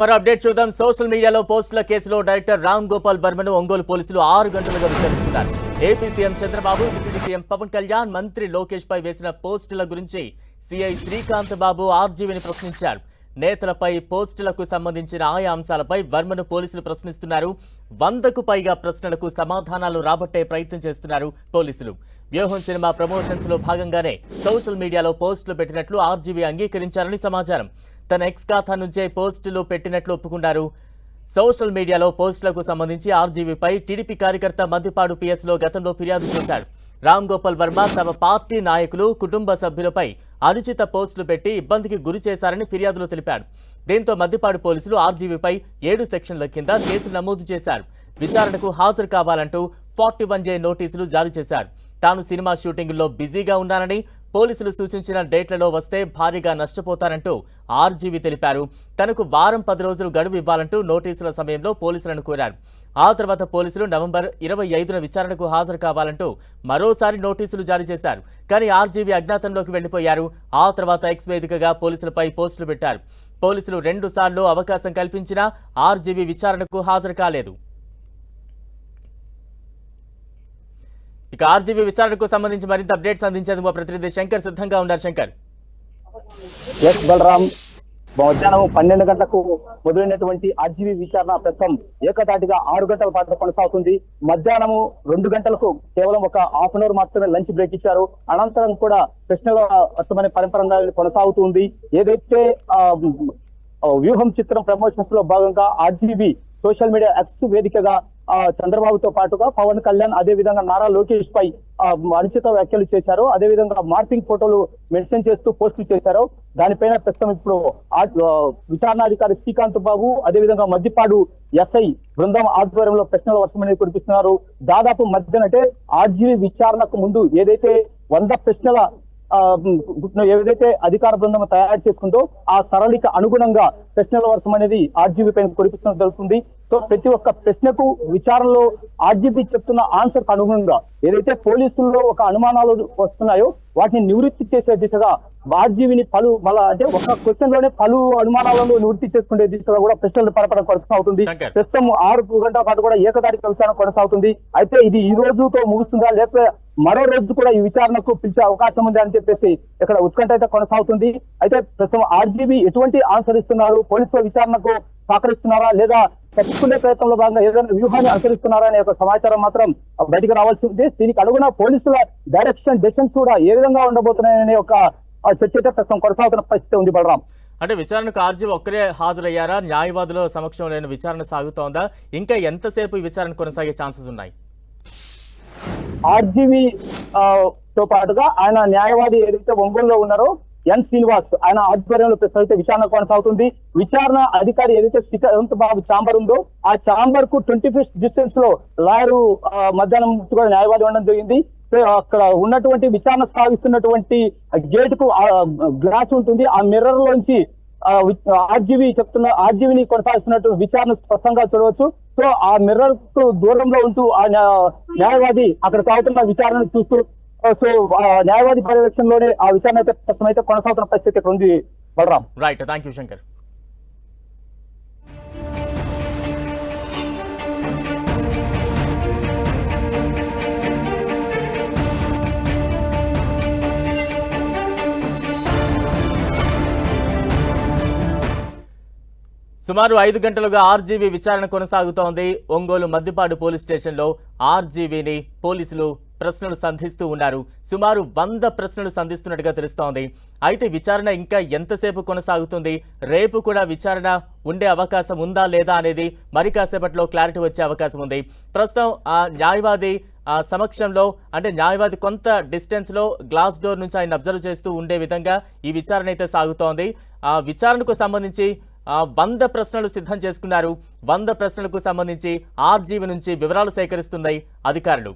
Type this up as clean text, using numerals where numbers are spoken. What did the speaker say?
మరో అప్డేట్ చూద్దాం. సోషల్ మీడియాలో పోస్టుల కేసులో డైరెక్టర్ రామ్ గోపాల్ వర్మను ఒంగోలు పోలీసులు 6 గంటలుగా విచారిస్తున్నారు. AP CM Chandrababu, deputy CM Pawan Kalyan, మంత్రి లోకేష్ పై వేసిన పోస్టుల గురించి సిఐ శ్రీకాంత్ బాబు ఆర్జీవీని ప్రశ్నించారు. నేతలపై పోస్టులకు సంబంధించిన ఆయా అంశాలపై వర్మను పోలీసులు ప్రశ్నిస్తున్నారు. 100కు పైగా ప్రశ్నలకు సమాధానాలు రాబట్టే ప్రయత్నం చేస్తున్నారు పోలీసులు. వ్యూహం సినిమా ప్రమోషన్స్ లో భాగంగానే సోషల్ మీడియాలో పోస్టులు పెట్టినట్లు ఆర్జీవీ అంగీకరించారని సమాచారం. తన ఎక్స్ ఖాతా నుంచే పోస్టులు పెట్టినట్లు ఒప్పుకున్నారు. సోషల్ మీడియాలో పోస్టులకు సంబంధించి ఆర్జీవీపై టీడీపీ కార్యకర్త మద్దిపాడు పిఎస్లో గతంలో ఫిర్యాదు చేశారు. రామ్ గోపాల్ వర్మ తమ పార్టీ నాయకులు, కుటుంబ సభ్యులపై అనుచిత పోస్టులు పెట్టి ఇబ్బందికి గురి చేశారని ఫిర్యాదులో తెలిపాడు. దీంతో మద్దిపాడు పోలీసులు ఆర్జీవీపై 7 సెక్షన్ల కింద కేసులు నమోదు చేశారు. విచారణకు హాజరు కావాలంటూ 41J నోటీసులు జారీ చేశారు. తాను సినిమా షూటింగుల్లో బిజీగా ఉన్నానని, పోలీసులు సూచించిన డేట్లలో వస్తే భారీగా నష్టపోతారంటూ ఆర్జీవీ తెలిపారు. తనకు వారం 10 రోజులు గడువు ఇవ్వాలంటూ నోటీసుల సమయంలో పోలీసులను కోరారు. ఆ తర్వాత పోలీసులు నవంబర్ 25న విచారణకు హాజరు కావాలంటూ మరోసారి నోటీసులు జారీ చేశారు. కానీ ఆర్జీవీ అజ్ఞాతంలోకి వెళ్లిపోయారు. ఆ తర్వాత ఎక్స్ వేదికగా పోలీసులపై పోస్టులు పెట్టారు. పోలీసులు 2 సార్లు అవకాశం కల్పించినా ఆర్జీవీ విచారణకు హాజరు కాలేదు. ఇక ఆర్జీవీ విచారణకు సంబంధించి మరింత అప్డేట్స్ అందించేందుకు మా ప్రతినిధి శంకర్ సిద్ధంగా ఉన్నారు. శంకర్. బలరాం, మధ్యాహ్నం 12 గంటలకు మొదలైనటువంటి ఆర్జీవీ విచారణ ప్రస్తుతం ఏకతాటిగా 6 గంటల పాటు కొనసాగుతుంది. మధ్యాహ్నం 2 గంటలకు కేవలం ఒక హాఫ్ అన్ అవర్ మాత్రమే లంచ్ బ్రేక్ ఇచ్చారు. అనంతరం కూడా ప్రశ్నల వర్షమనే పరంపర కొనసాగుతుంది. ఏదైతే వ్యూహం చిత్రం ప్రమోషన్స్ లో భాగంగా ఆర్జీవీ సోషల్ మీడియా ఎక్స్ వేదికగా చంద్రబాబుతో పాటుగా పవన్ కళ్యాణ్, అదే విధంగా నారా లోకేష్ పై అనుచిత వ్యాఖ్యలు చేశారు. అదే విధంగా మార్పింగ్ ఫోటోలు మెన్షన్ చేస్తూ పోస్టులు చేశారు. దానిపైన ప్రస్తుతం ఇప్పుడు విచారణాధికారి శ్రీకాంత్ బాబు, అదే విధంగా మద్దిపాడు ఎస్ఐ బృందం ఆధ్వర్యంలో ప్రశ్నల వర్షం అనేది కురిపిస్తున్నారు. దాదాపు మధ్యాహ్నం అంటే ఆర్జీవీ విచారణకు ముందు ఏదైతే 100 ప్రశ్నల ఏదైతే అధికార బృందం తయారు చేసుకుందో ఆ సరళిక అనుగుణంగా ప్రశ్నల వర్షం అనేది ఆర్జీవీ పైన కురిపించడం జరుగుతుంది. సో ప్రతి ఒక్క ప్రశ్నకు విచారణలో ఆర్జీవీ చెప్తున్న ఆన్సర్ అనుగుణంగా ఏదైతే పోలీసుల్లో ఒక అనుమానాలు వస్తున్నాయో వాటిని నివృత్తి చేసే దిశగా ఆర్జీవీని అంటే ఒక క్వశ్చన్ లోనే పలు అనుమానాలను నివృత్తి చేసుకునే దిశగా కూడా ప్రశ్నలు పరపడం కొనసాగుతుంది. ప్రస్తుతం 6 గంటల పాటు కూడా ఏకదాటి విచారణ కొనసాగుతుంది. అయితే ఇది ఈ రోజుతో ముగుస్తుందా, లేకపోతే మరో రోజు కూడా ఈ విచారణకు పిలిచే అవకాశం ఉంది అని చెప్పేసి ఇక్కడ ఉత్కంఠ అయితే కొనసాగుతుంది. అయితే ప్రస్తుతం ఆర్జీవీ ఎటువంటి ఆన్సర్ ఇస్తున్నారు, పోలీసుల విచారణకు సహకరిస్తున్నారా లేదా తప్పుకునే ప్రయత్నంలో భాగంగా ఏదైనా వ్యూహాన్ని అనుసరిస్తున్నారా అనే ఒక సమాచారం మాత్రం బయటకు రావాల్సి ఉంది. దీనికి అనుగుణ పోలీసుల డైరెక్షన్ డెసిషన్స్ కూడా ఏ విధంగా ఉండబోతున్నాయనే ఒక చర్చ అయితే ప్రస్తుతం కొనసాగుతున్న పరిస్థితి ఉంది. బలరాం, అంటే విచారణకు ఆర్జీవీ ఒక్కరే హాజరయ్యారా? న్యాయవాదుల సమక్షంలో విచారణ సాగుతోందా? ఇంకా ఎంతసేపు ఈ విచారణ కొనసాగే ఛాన్సెస్ ఉన్నాయి? ఆర్జీవీ తో పాటుగా ఆయన న్యాయవాది ఏదైతే ఒంగోలులో ఉన్నారో ఎన్ శ్రీనివాస్, ఆయన ఆధ్వర్యంలో ప్రస్తుతం విచారణ కొనసాగుతుంది. విచారణ అధికారి ఏదైతే శ్రీకాంత్ బాబు ఛాంబర్ ఉందో ఆ ఛాంబర్ కు 25 డిస్టెన్స్ లో లాయరు మధ్యాహ్నం కూడా న్యాయవాది ఉండడం జరిగింది. అక్కడ ఉన్నటువంటి విచారణ సాగిస్తున్నటువంటి గేట్ కు గ్లాస్ ఉంటుంది. ఆ మిర్రర్ లోంచి ఆర్జీవీని కొనసాగిస్తున్నట్టు విచారణ స్పష్టంగా చూడవచ్చు. సో ఆ మిర్రర్ కు దూరంలో ఉంటూ ఆ న్యాయవాది అక్కడ సాగుతున్న విచారణ చూస్తూ సో న్యాయవాది పర్యవేక్షణలోనే ఆ విచారణ అయితే ప్రస్తుతం అయితే కొనసాగుతున్న పరిస్థితి ఇక్కడ ఉంది. Balaram. Right, thank you Shankar. సుమారు 5 గంటలుగా ఆర్జీవీ విచారణ కొనసాగుతోంది. ఒంగోలు మద్దిపాడు పోలీస్ స్టేషన్లో ఆర్జీవీని పోలీసులు ప్రశ్నలు సంధిస్తూ ఉన్నారు. సుమారు 100 ప్రశ్నలు సంధిస్తున్నట్టుగా తెలుస్తోంది. అయితే విచారణ ఇంకా ఎంతసేపు కొనసాగుతుంది, రేపు కూడా విచారణ ఉండే అవకాశం ఉందా లేదా అనేది మరి కాసేపట్లో క్లారిటీ వచ్చే అవకాశం ఉంది. ప్రస్తుతం న్యాయవాది సమక్షంలో, అంటే న్యాయవాది కొంత డిస్టెన్స్ లో గ్లాస్ డోర్ నుంచి ఆయన అబ్జర్వ్ చేస్తూ ఉండే విధంగా ఈ విచారణ అయితే సాగుతోంది. విచారణకు సంబంధించి 100 ప్రశ్నలు సిద్ధం చేసుకున్నారు. 100 ప్రశ్నలకు సంబంధించి ఆర్జీవీ నుంచి వివరాలు సేకరిస్తున్నాయి అధికారులు.